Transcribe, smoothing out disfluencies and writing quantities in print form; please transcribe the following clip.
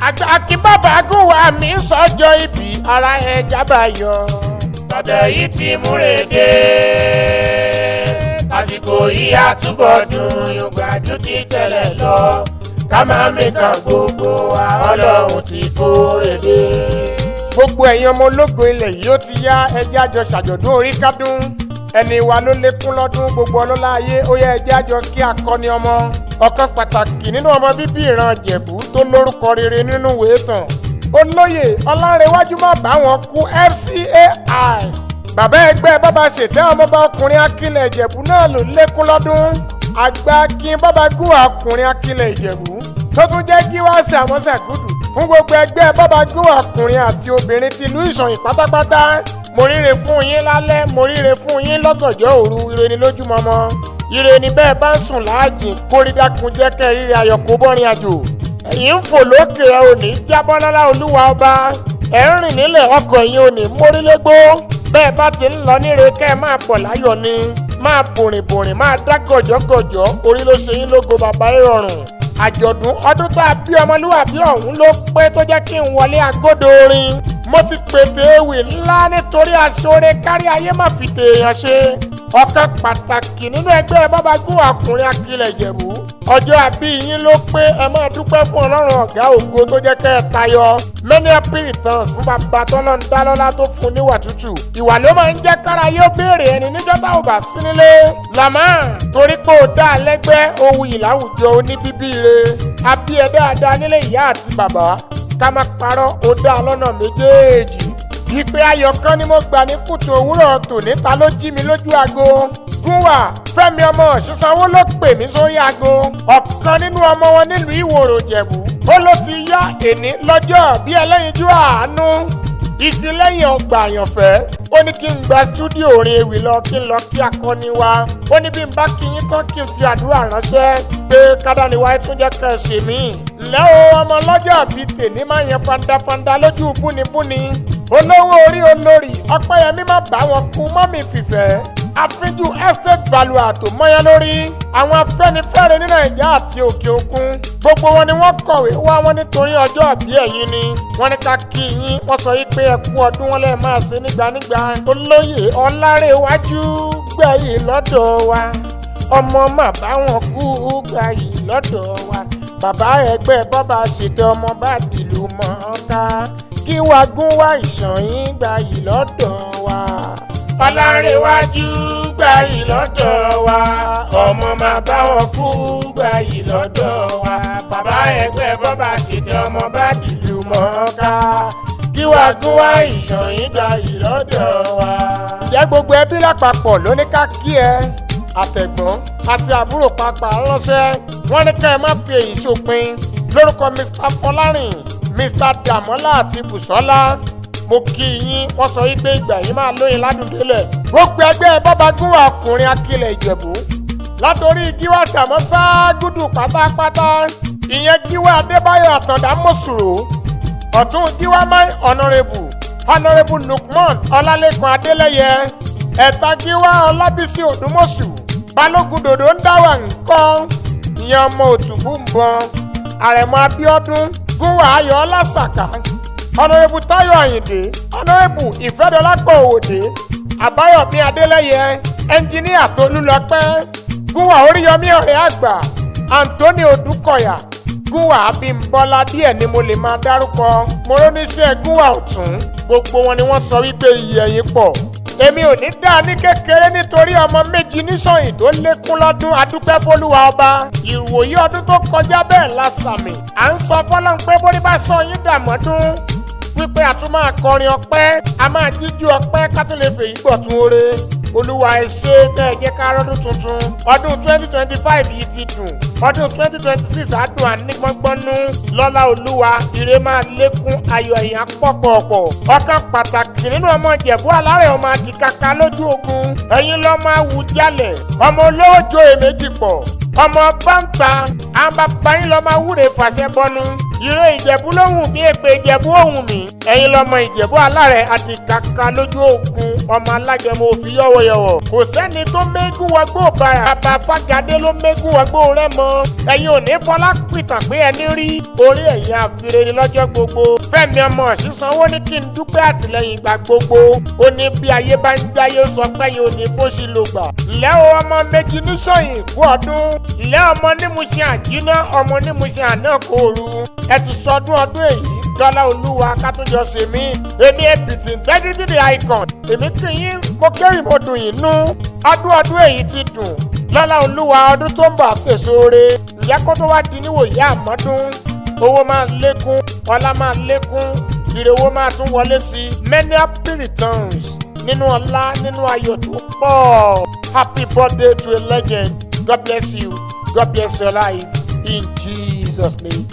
akínbàbà gùn wà mí sọ́jọ́ ìbí ara ẹ̀ jábàyọ. tọ̀dọ̀ yìí ti múre dé àsìkò yìí àtúbọ̀ dùn yògbàjú ti tẹ́lẹ̀ lọ ká máa mẹ́kàn gbogbo wa ọlọ́run ti kórè dé. gbogbo ẹ̀yin ọmọ ológo ilẹ̀ yìí ó ti yá ẹjẹ́ àjọ ṣàjọ̀dún orí kádùn ẹni wa ló lékún lọ́dún gbogbo ọlọ́lá ayé ó yẹ ẹjẹ́ àjọ kí akọni ọmọ ọ̀kan pàtàkì nínú ọmọ bíbí ìran Ìjẹ̀bú tó lórúkọ rere nínú ìwé ìtàn olóyè ọlárẹ̀wájú má bá wọn kú FCAI bàbá ẹgbẹ́ bàbá ṣètẹ́ ọmọọba ọkùnrin akílẹ̀ Ìjẹ̀bú náà ló lékún lọ́dún àgbà kí bàbá gùn ọkùnrin akílẹ̀ Ìjẹ̀bú tó tún jẹ́ kí wá sí àwọn ṣàgùdù fún gbogbo ẹgbẹ́ bàbá gùn ọkùnrin àti obìnrin tìlú Ìṣọ̀yìn pátápátá mo ríre fún yín lálẹ́ mo ríre fún yín lọ́gànjọ́ òru ire ni lójúmọmọ ire ni bẹ́ẹ̀ bá ń sùn láàjìn kórìdákun jẹ́ kẹ́ ríre ayọ̀ kó bọ́rin àjò ẹ̀yin ń fò lókè ẹ ò ní jábọ́ lọ́lá olúwa ọba ẹ̀ ń rìn nílẹ̀ ọkọ̀ ẹ̀yin ò ní mórílégbó bẹ́ẹ̀ bá ti ń lọ níre kẹ́ ẹ máa pọ̀ láyọ̀ ni máa bòrìnbòrìn máa dá gọ̀jọ́gọ̀jọ́ orí ló ṣe yín lógo bàbá ìrọ̀rùn àjọ̀dún ọdún tá a bí ọmọlúwàbí ọ̀hún ló pé tó jẹ́ kí n wọlé agodo orin mo ti pètè ewì ńlá nítorí aṣọ́re kárí ayé má fi tèèyàn ṣe ọ̀kan pàtàkì nínú ẹgbẹ́ bàbá gùn ọkùnrin akílẹ̀ Ìjẹ̀bú ọjọ́ àbí yín ló pé ẹ máa dúpẹ́ fún ọlọ́run ọ̀gá ògo tó jẹ́ kẹ́ ẹ tayọ many happy returns fún bàbá tọ́lọ́ ń dá lọ́lá tó fún níwà tútù ìwà ló máa ń jẹ́ kára yóò béèrè ẹni níjọ́ tá ò bá sí nílé làmá torí pé ó dá lẹ́gbẹ́ ohun ìlàwùjọ oníbíbí re àbí ẹ dáadáa nílé ìyá àti bàbá ká má parọ́ ó dá lọ́nà méjèèjì ìpè ayọ̀ kan ni mo gbà ní kùtù òwúrọ̀ tòní ta ló jí mi lójú aago gúnwà Fẹ́mi ọmọ Ṣísanwó ló pè mí sórí aago ọ̀kan nínú ọmọ wọn nílùú Ìwòrò Ìjẹ̀bú ó ló ti yá èní lọ́jọ́ bí ẹlẹ́yinjú àánú igi lẹ́yìn ọgbà àyànfẹ́ ó ní kí n gba stúdíò orin ewì lọ kí n lọ kí akọni wa ó ní bí n bá kí yín tán kí n fi àdúrà ránṣẹ́ pé kádàníwá tún jẹ́ kẹ́ ẹ ṣe mí. ǹlẹ́ o ọmọ lọ́jọ́ àbí tèmi máa yan fandafanda lójú búnibúni olówó orí olórí ọpẹ́yẹmí má bá wọn kú mọ́mì fìfẹ́ àfínjú estate value tó mọ́yán lórí àwọn afẹ́nifẹ́re ní Nàìjíríà àti òkè òkun gbogbo wọn ni wọ́n kọ̀wé wá wọn nítorí ọjọ́ àbí ẹ̀yin ni wọ́n ní ká kí yín wọ́n sọ yí pé ẹ kú ọdún wọn lẹ́ẹ̀ máa ṣe nígbànígbà olóyè ọlárẹ̀wájú gbẹ̀yìn lọ́dọ̀ wa ọmọ má bá wọn kú gbẹ̀yìn lọ́dọ̀ wa bàbá ẹgbẹ́ bọ́bá ṣètò ọmọ bá dìlú mọ́ká kí wàá gún wá Ìṣọ̀yìn gbẹ̀yìn lọ́dọ̀ wa. ọlárẹ̀wájú gbàyì lọ́dọ̀ wa ọmọ máa bá wọn kú gbàyì lọ́dọ̀ wa bàbá ẹgbẹ́ bọ́bá ṣètò ọmọ bá dìlú mọ́ká kí wàá gún wá Ìṣọ̀yìn gbàyì lọ́dọ̀ wa. ǹjẹ́ gbogbo ẹbí lápapọ̀ ló ní ká kí ẹ àtẹ̀gbọ́n àti àbúrò pàápàá ránṣẹ́ wọ́n ní ká ẹ má fi èyí ṣòpin lórúkọ Mr. Fọlárìn Mr. Dàmọ́lá àti Bùsọ́lá mo kí yín wọ́n sọ wípé ìgbà yín máa lóyin ládùndélẹ̀ gbogbo ẹgbẹ́ bàbá gùn ọkùnrin akílẹ̀ Ìjẹ̀bú látòrí Gíwá Sàmọ́sá gúdù pátápátá ìyẹn Gíwá Adébáyọ̀ Àtàndá Mọ̀sùrò ọ̀tún Gíwá máì Honorable Lukman Ọlálékan Adélẹ́yẹ ẹ̀ta Gíwá Ọlábísí Òdùmọ̀ṣù Balógun Dòdò ń dáwà nǹkan ìyẹn ọmọ Òtùbú ń bọ̀ Àrẹ̀mọ Abíọ́dún Gúnwà Ayọ̀ Ọlásàkà Honorable Táyọ̀ Àyìndé Honorable Ìfẹ́dọ̀lápọ̀ Òwòdé Àbáyọ̀mí Adélẹ́yẹ Ẹnjiníà Tolúlọpẹ́ Gúnwà Oríyọmí ọ̀rẹ́ àgbà Anthony Odúkọ̀yà Gúnwà Abímbọ́lá díẹ̀ ni mo lè máa dárúkọ mo róníṣẹ́ Gúnwà ọ̀tún gbogbo wọn ni wọ́n sọ wípé iyì ẹ̀yin pọ̀ èmi ò ní dá ní kékeré nítorí ọmọ méjì níṣọ̀yìn tó lékún lọ́dún adúpẹ́ fólúwa ọba ìwòyí ọdún tó kọjá bẹ́ẹ̀ la sàmì à ń sọ fọ́lọ́n pé bórí bá sọ yín dàmọ́dún wípé a tún máa kọrin ọpẹ́ a máa jíjú ọpẹ́ ká tún lè fèyí gbọ̀tún oore olúwa ẹ ṣé tẹ́ ẹ jẹ́ ká rọ́dún tuntun ọdún 2025 yìí ti dùn ọdún 2026 àdùn ànígbọ́ngbọ́nú lọ́lá olúwa ire máa lékún ayọ̀ ẹ̀yàn pọ̀pọ̀pọ̀ ọ̀kan pàtàkì nínú ọmọ Ìjẹ̀bú alárẹ̀ ọmọ àdìkàkà lójú ogun ẹ̀yin lọ́ máa wù jálẹ̀ ọmọ olóòjó èméjì pọ̀ ọmọ báńtà àwọn bàbá yín lọ́ máa wúre fàṣẹ bọ́nu ìrè Ìjẹ̀bú ló wù mí, èpè Ìjẹ̀bú ò wù mí. ẹ̀yin lọmọ Ìjẹ̀bú alárẹ̀ àdìkàkà lójú ogun, ọmọ alágẹmọ òfin yọ̀wọ̀yọ̀wọ̀. kò sẹ́ni tó mégún wọgbó bàrà, bàbá Fágadé ló mégún wọgbó Rẹ́mọ. ẹ̀yin ò ní fọlá pìtàn pé ẹni rí orí ẹ̀yin àfirè ni lọ́jọ́ gbogbo. Fẹ́mi ọmọ Ọ̀ṣínsanwó ní kí n dúpẹ́ àtìlẹ́yìn ìgbà gbogbo. ó ní bí ayé bá ń jáyé ó sọ pé yóò ní fóṣì ló gbà. ǹlẹ́ o ọmọ méjì ní Ìṣọ̀yìn kú ọdún. ǹlẹ́ ọmọ nímúṣẹ́ àjíná, ọmọ nímúṣẹ́ àná kòòrú. ẹ ti sọdún ọdún èyí dọ́là olúwa ká tó jọ ṣe mí. èmi Èbìtì integrity the icon. èmi kì í mo kéwì mo dùn yín nú. ọdún èyí ti dùn. lọ́lá olúwa ọdún tó ń bọ̀ ṣèṣore. ǹjẹ́ kó tó wá di níwòyí àmọ́dún. owó máa lékún, ọlá máa lékún, ire owó máa tún wọlé sí i. many happy returns nínú ọlá, nínú ayọ̀ tó pọ̀. happy birthday to a legend. God bless you. God bless your life. In Jesus' name.